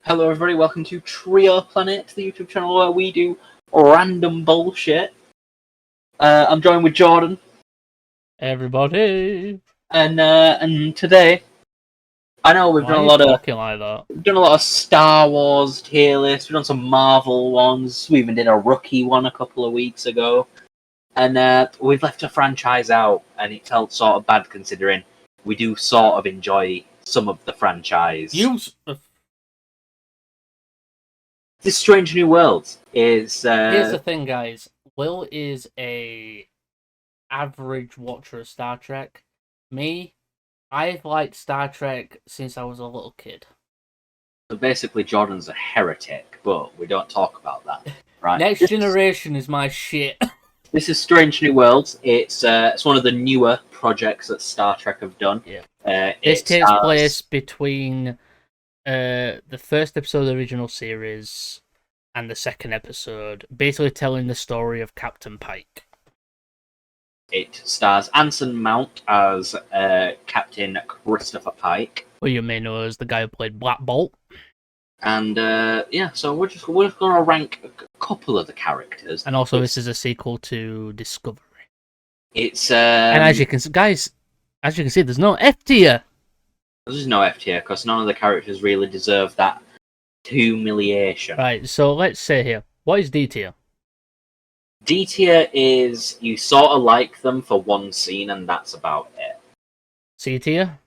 Hello everybody, welcome to Trio Planet, the YouTube channel where we do random bullshit. I'm joined with Jordan. Everybody. And today, I know we've done a lot of Star Wars tier lists, we've done some Marvel ones, we even did a rookie one a couple of weeks ago. And we've left a franchise out, and it felt sort of bad considering we do sort of enjoy some of the franchise. This Strange New World is... Here's the thing, guys. Will is a average watcher of Star Trek. Me, I've liked Star Trek since I was a little kid. So basically, Jordan's a heretic, but we don't talk about that, right? Next Generation is my shit. This is Strange New Worlds. It's one of the newer projects that Star Trek have done. Yeah. This takes place between the first episode of the original series and the second episode, basically telling the story of Captain Pike. It stars Anson Mount as Captain Christopher Pike, who you may know as the guy who played Black Bolt. And so we're just going to rank a couple of the characters. And also, this is a sequel to Discovery. It's and as you can see, guys, there's no F tier. There's no F tier because none of the characters really deserve that humiliation. Right. So let's say here, what is D tier? D tier is you sort of like them for one scene, and that's about it. C tier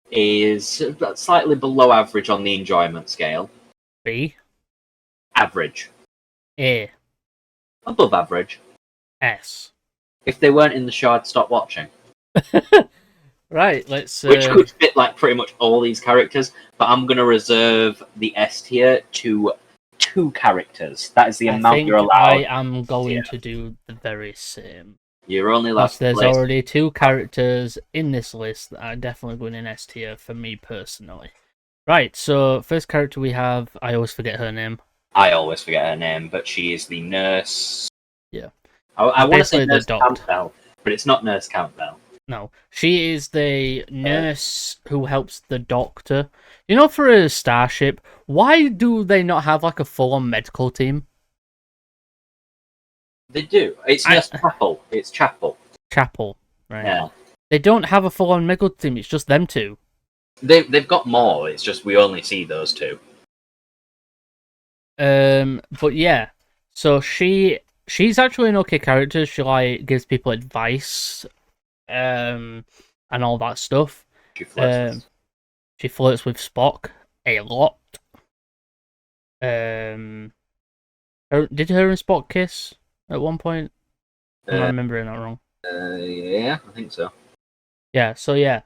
is slightly below average on the enjoyment scale. B, average. A, above average. S. If they weren't in the show, I'd stop watching. Right, let's... Which could fit like pretty much all these characters, but I'm going to reserve the S tier to 2 characters. That is the amount you're allowed. I am going to do the very same. You're only allowed to there's already 2 characters in this list that are definitely going in S tier for me personally. Right, so first character we have, I always forget her name. I always forget her name, but she is the nurse. Yeah. I want to say Nurse Campbell, but it's not Nurse Campbell. No, she is the nurse who helps the doctor. You know, for a starship, why do they not have like a full-on medical team? They do. It's Nurse Chapel. It's Chapel. Chapel, right? Yeah. They don't have a full-on medical team. It's just them 2. They've got more. It's just we only see those 2. But yeah, so she's actually an okay character. She like gives people advice. And all that stuff. She flirts with Spock a lot. Did her and Spock kiss at one point? Am I remembering that wrong? Yeah, I think so. Yeah, so yeah.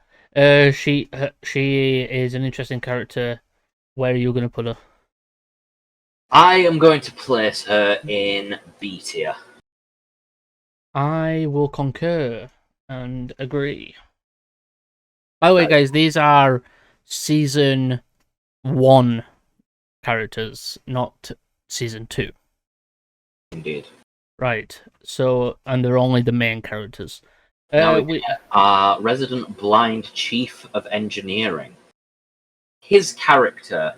She is an interesting character. Where are you going to put her? I am going to place her in B tier. I will concur and agree. By the way, guys, these are season 1 characters, not season 2. Indeed. Right. So, and they're only the main characters. Now we get our resident blind chief of engineering. His character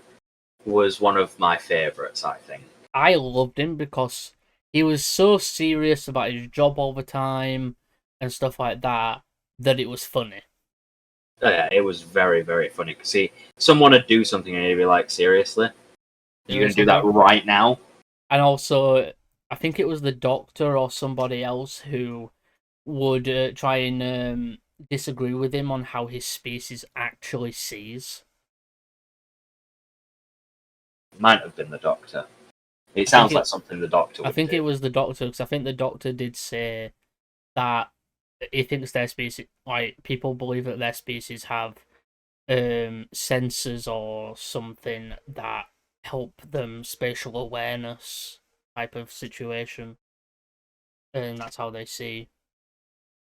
was one of my favourites, I think. I loved him because he was so serious about his job all the time and stuff like that, that it was funny. Yeah, it was very, very funny. Because see, someone would do something and you'd be like, seriously? You're going to do that right now? And also, I think it was the doctor or somebody else who would try and disagree with him on how his species actually sees. Might have been the doctor. It sounds like something the doctor would do. I think it was the doctor, because I think the doctor did say that he thinks their species, like, people believe that their species have sensors or something that help them spatial awareness type of situation, and that's how they see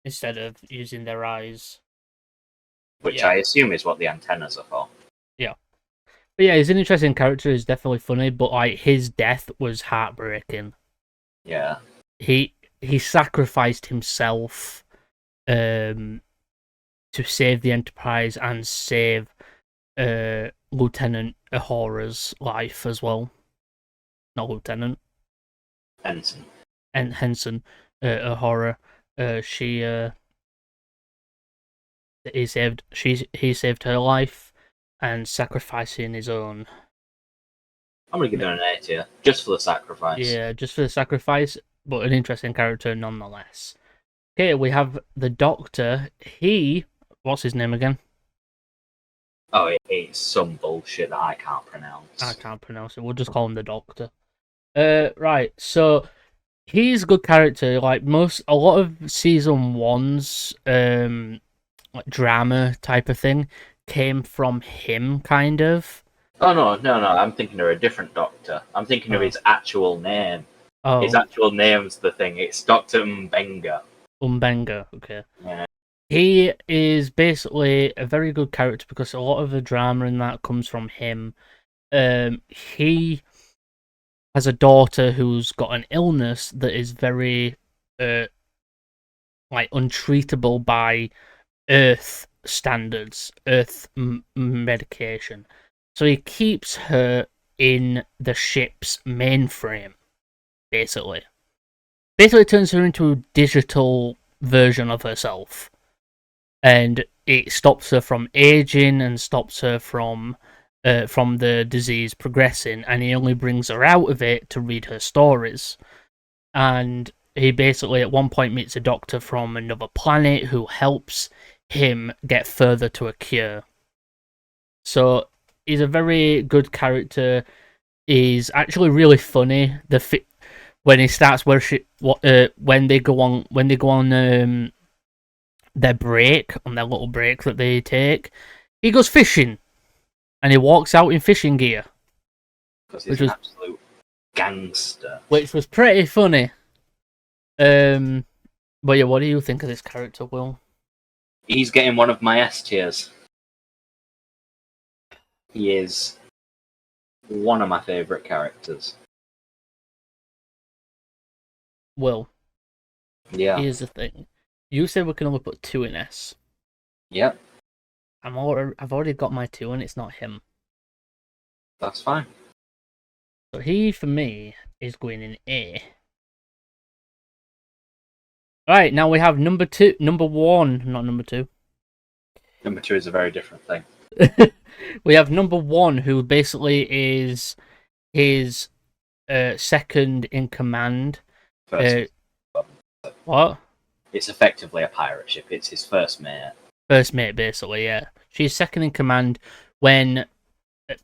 instead of using their eyes, which I assume is what the antennas are for. Yeah, but yeah, he's an interesting character. He's definitely funny, but like his death was heartbreaking. Yeah, he sacrificed himself to save the Enterprise and save Lieutenant Uhura's life as well. Not Lieutenant. Ensign. And Henson Uhura. He saved her life and sacrificing his own. I'm gonna give it an A tier, just for the sacrifice. Yeah, just for the sacrifice, but an interesting character nonetheless. Okay, we have the Doctor. What's his name again? Oh, it's some bullshit that I can't pronounce. I can't pronounce it. We'll just call him the Doctor. Right. So he's a good character. Like a lot of season one's like drama type of thing came from him, kind of. Oh no! I'm thinking of a different Doctor. I'm thinking of his actual name. Oh. His actual name's the thing. It's Doctor Mbenga. Umbenga. Okay. Yeah. He is basically a very good character because a lot of the drama in that comes from him. He has a daughter who's got an illness that is very, like untreatable by Earth standards, Earth medication. So he keeps her in the ship's mainframe, basically. Basically turns her into a digital version of herself. And it stops her from aging and stops her from the disease progressing, and he only brings her out of it to read her stories. And he basically at one point meets a doctor from another planet who helps him get further to a cure. So he's a very good character. He's actually really funny. When he starts when they go on their break, on their little break that they take, he goes fishing, and he walks out in fishing gear. Because he's an absolute gangster. Which was pretty funny. But yeah, what do you think of this character, Will? He's getting one of my S tiers. He is one of my favourite characters. Will. Yeah. Here's the thing. You said we can only put 2 in S. Yep. I've already got my 2 and it's not him. That's fine. So he, for me, is going in A. Right, now we have number 1, not number 2. Number 2 is a very different thing. We have number 1, who basically is his second in command. What? It's effectively a pirate ship. It's his first mate. First mate, basically, yeah. She's second in command. When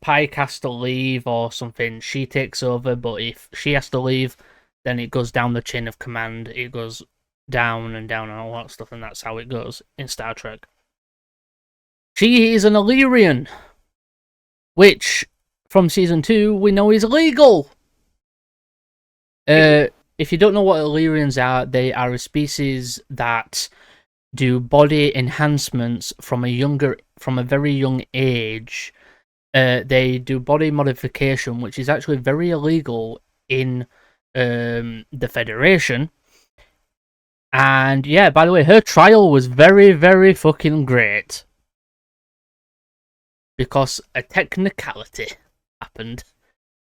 Pike has to leave or something, she takes over, but if she has to leave, then it goes down the chain of command. It goes down and down and all that stuff, and that's how it goes in Star Trek. She is an Illyrian, which, from Season 2, we know is illegal! If you don't know what Illyrians are, they are a species that do body enhancements from a very young age. They do body modification, which is actually very illegal in the Federation. And yeah, by the way, her trial was very, very fucking great. Because a technicality happened.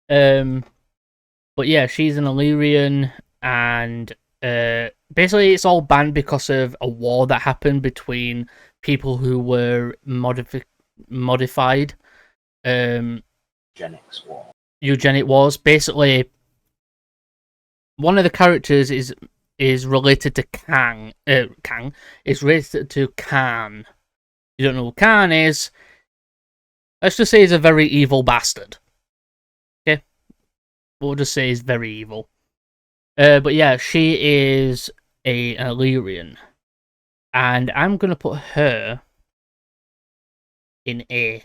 But yeah, she's an Illyrian, and basically it's all banned because of a war that happened between people who were modified. Eugenics war. Eugenic wars. Basically, one of the characters is related to Kang. Kang is related to Khan. You don't know who Khan is. Let's just say he's a very evil bastard. Okay? We'll just say he's very evil. But yeah, she is an Illyrian. And I'm going to put her in A.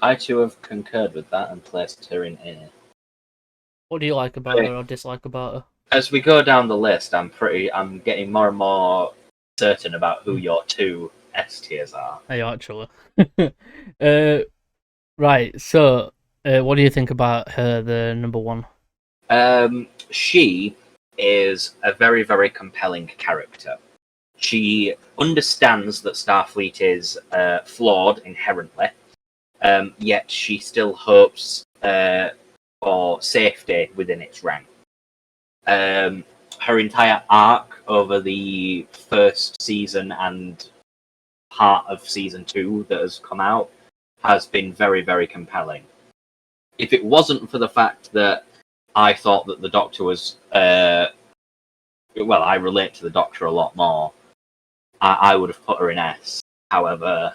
I too have concurred with that and placed her in A. What do you like about her or dislike about her? As we go down the list, I'm getting more and more certain about who your 2 S tiers are. Hey, actually. Right, so what do you think about her, the number 1? She is a very, very compelling character. She understands that Starfleet is flawed inherently, Yet she still hopes for safety within its rank. Her entire arc over the first season and part of season 2 that has come out has been very, very compelling. If it wasn't for the fact that I thought that the Doctor was, I relate to the Doctor a lot more, I would have put her in S. However,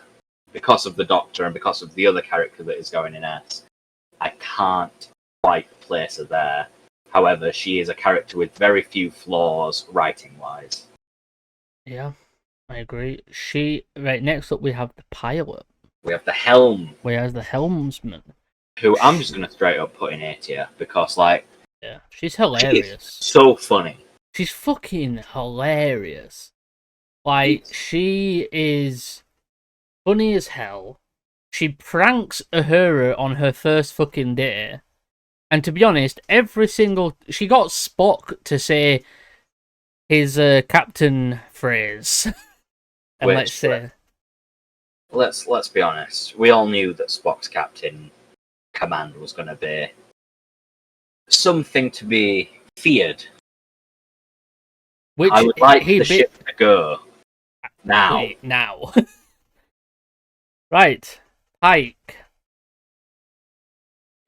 because of the Doctor and because of the other character that is going in S, I can't quite place her there. However, she is a character with very few flaws writing-wise. Yeah, I agree. Right, next up we have the pilot. We have the Helm. Whereas the helmsman. Who I'm just going to straight up put in A tier because, yeah, she's hilarious. She's so funny. She's fucking hilarious. She is funny as hell. She pranks Uhura on her first fucking day. And to be honest, she got Spock to say his captain phrase. And let's be honest. We all knew that Spock's captain command was going to be something to be feared. Which I would like the ship to go now. Now. Right, Pike.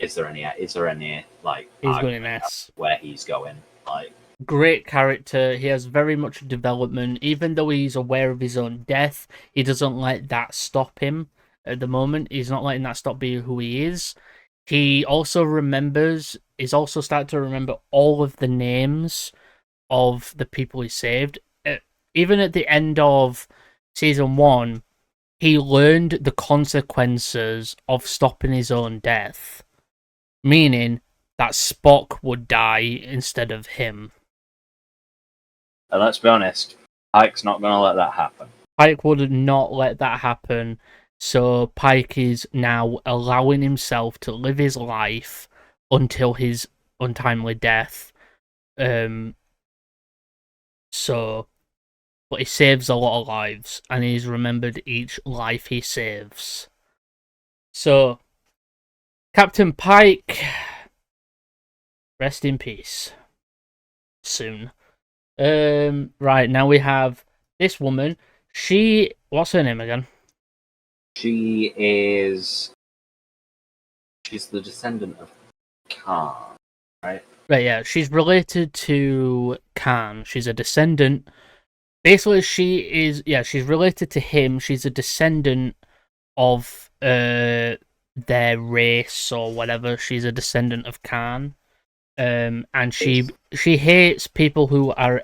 Is there any he's going in S. Where he's going? Great character. He has very much development. Even though he's aware of his own death, he doesn't let that stop him at the moment. He's not letting that stop being who he is. He also he's also started to remember all of the names of the people he saved. Even at the end of season 1, he learned the consequences of stopping his own death. Meaning that Spock would die instead of him. And let's be honest, Pike's not going to let that happen. Pike would not let that happen. So Pike is now allowing himself to live his life until his untimely death. But he saves a lot of lives, and he's remembered each life he saves. So, Captain Pike, rest in peace. Soon. Right, now we have this woman. What's her name again? She's the descendant of Khan, right? Right, yeah. She's related to Khan. She's a descendant. Basically, she's related to him. She's a descendant of their race or whatever. She's a descendant of Khan. And she hates people who are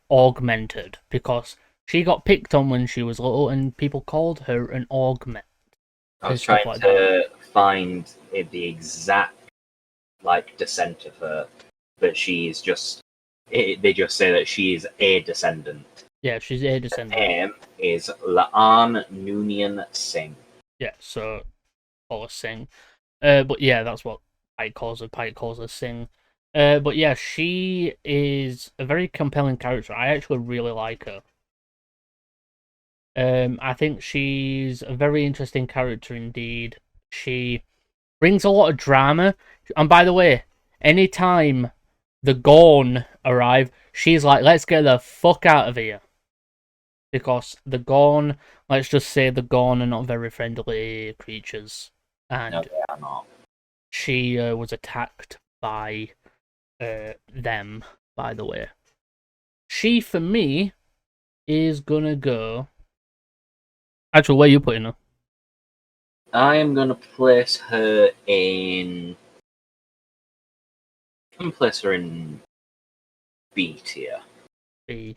augmented because she got picked on when she was little and people called her an augment. I was trying to find the exact descent of her, but she's just. They just say that she is a descendant. Yeah, she's a descendant. Her name is Laan Noonien Singh. Yeah, so call her Singh. But yeah, that's what Pike calls her. Pike calls her Singh. But yeah, she is a very compelling character. I actually really like her. I think she's a very interesting character indeed. She brings a lot of drama. And by the way, anytime the Gorn arrive, she's like, let's get the fuck out of here. Because the Gorn, let's just say the Gorn are not very friendly creatures. And no, they are not. She was attacked by them, by the way. She, for me, is gonna go... Actually, where are you putting her? I am gonna place her in... I'm gonna place her in B tier. B.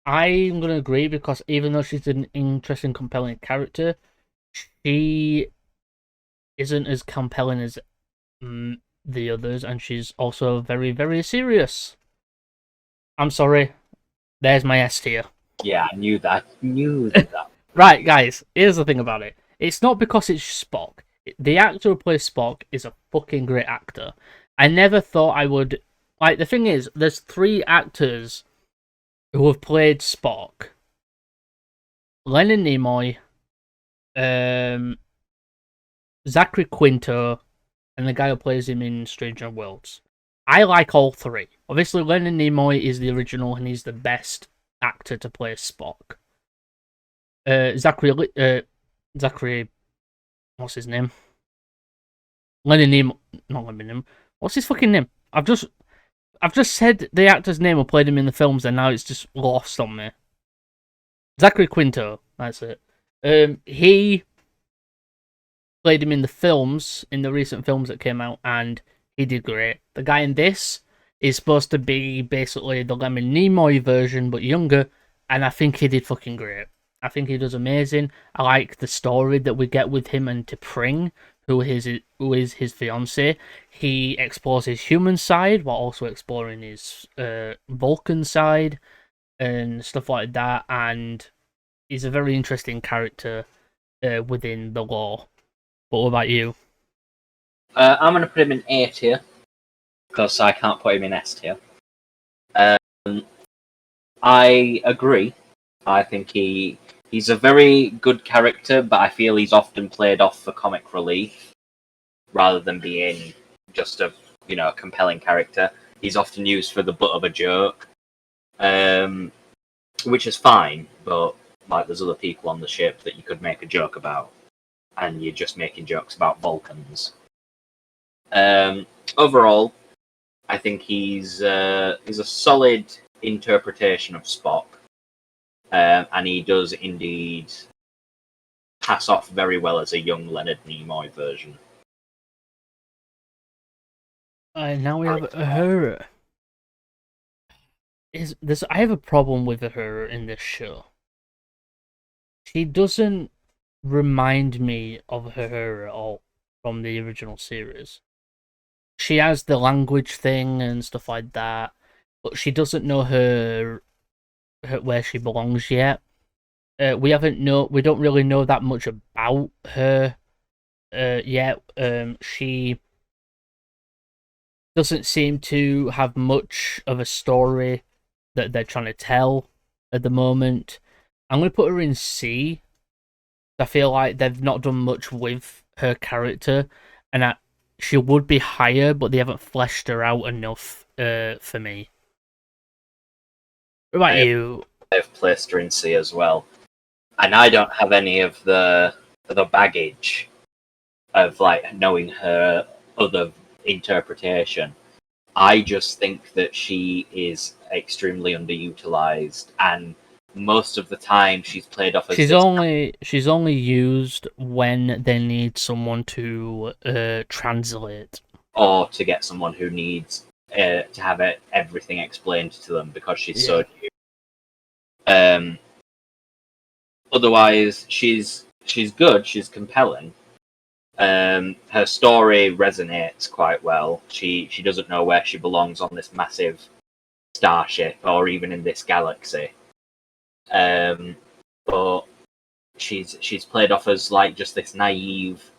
I'm gonna agree because even though she's an interesting, compelling character, she isn't as compelling as the others, and she's also very, very serious. I'm sorry. There's my S tier. Yeah, I knew that. Right, guys, here's the thing about it. It's not because it's Spock. The actor who plays Spock is a fucking great actor. I never thought I would... the thing is, there's 3 actors who have played Spock. Leonard Nimoy, Zachary Quinto, and the guy who plays him in Stranger Worlds. I like all three. Obviously, Leonard Nimoy is the original, and he's the best actor to play Spock. Zachary, what's his name? Leonard Nimoy, not Leonard Nimoy. What's his fucking name? I've just said the actor's name who played him in the films, and now it's just lost on me. Zachary Quinto, that's it. He played him in the films, in the recent films that came out, and he did great. The guy in this is supposed to be basically the Leonard Nimoy version, but younger, and I think he did fucking great. I think he does amazing. I like the story that we get with him and T'Pring, who is his fiance. He explores his human side while also exploring his Vulcan side and stuff like that. And he's a very interesting character within the lore. But what about you? I'm going to put him in A tier because I can't put him in S tier. I agree. I think he's a very good character, but I feel he's often played off for comic relief rather than being just a compelling character. He's often used for the butt of a joke, which is fine. But like, there's other people on the ship that you could make a joke about, and you're just making jokes about Vulcans. Overall, I think he's a solid interpretation of Spock, and he does indeed pass off very well as a young Leonard Nimoy version. Now we have Uhura. I have a problem with Uhura in this show. She doesn't remind me of Uhura at all from the original series. She has the language thing and stuff like that, but she doesn't know her where she belongs yet. We don't really know that much about her yet. She doesn't seem to have much of a story that they're trying to tell at the moment. I'm going to put her in C. I feel like they've not done much with her character, and she would be higher, but they haven't fleshed her out enough for me. What about you? I've placed her in C as well, and I don't have any of the baggage of like knowing her other interpretation. I just think that she is extremely underutilized, and most of the time she's played off as she's only used when they need someone to translate, or to get someone who needs to have everything explained to them because she's so new. Otherwise, she's good. She's compelling. Her story resonates quite well. She doesn't know where she belongs on this massive starship or even in this galaxy. But she's played off as like just this naive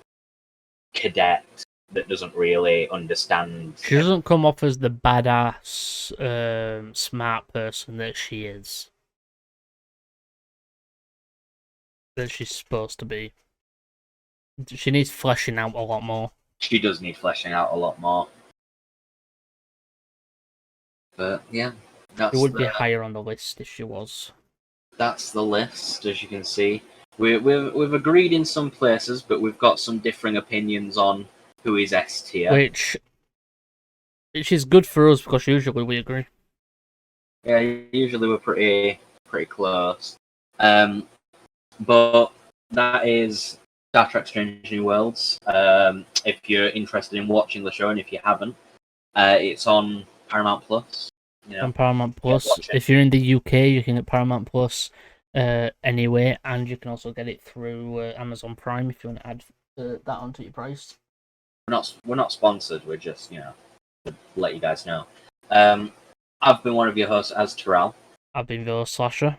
cadet that doesn't really understand. She doesn't come off as the badass, smart person that she is. That she's supposed to be. She needs fleshing out a lot more. She does need fleshing out a lot more. But yeah, She would be higher on the list if she was. That's the list, as you can see. We've agreed in some places, but we've got some differing opinions on who is S tier. Which is good for us because usually we agree. Yeah, usually we're pretty close. But that is Star Trek Strange New Worlds. If you're interested in watching the show, and if you haven't, it's on Paramount Plus. On Paramount Plus. If you're in the UK, you can get Paramount Plus anyway, and you can also get it through Amazon Prime if you want to add that onto your price. We're not sponsored. We're just to let you guys know. I've been one of your hosts, Azteral. I've been your Slasher.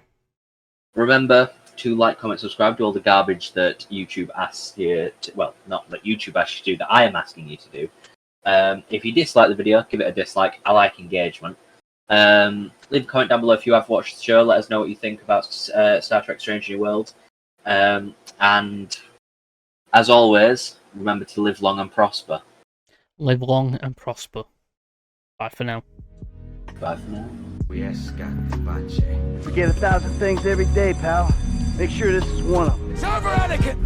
Remember to like, comment, subscribe, do all the garbage that YouTube asks you to, well, not that YouTube asks you to do, that I am asking you to do. If you dislike the video, give it a dislike. I like engagement. Leave a comment down below if you have watched the show. Let us know what you think about Star Trek Strange New Worlds. And As always, remember to live long and prosper. Live long and prosper. Bye for now. Bye for now. We forget 1,000 things every day, pal. Make sure this is one of them. It's over, etiquette!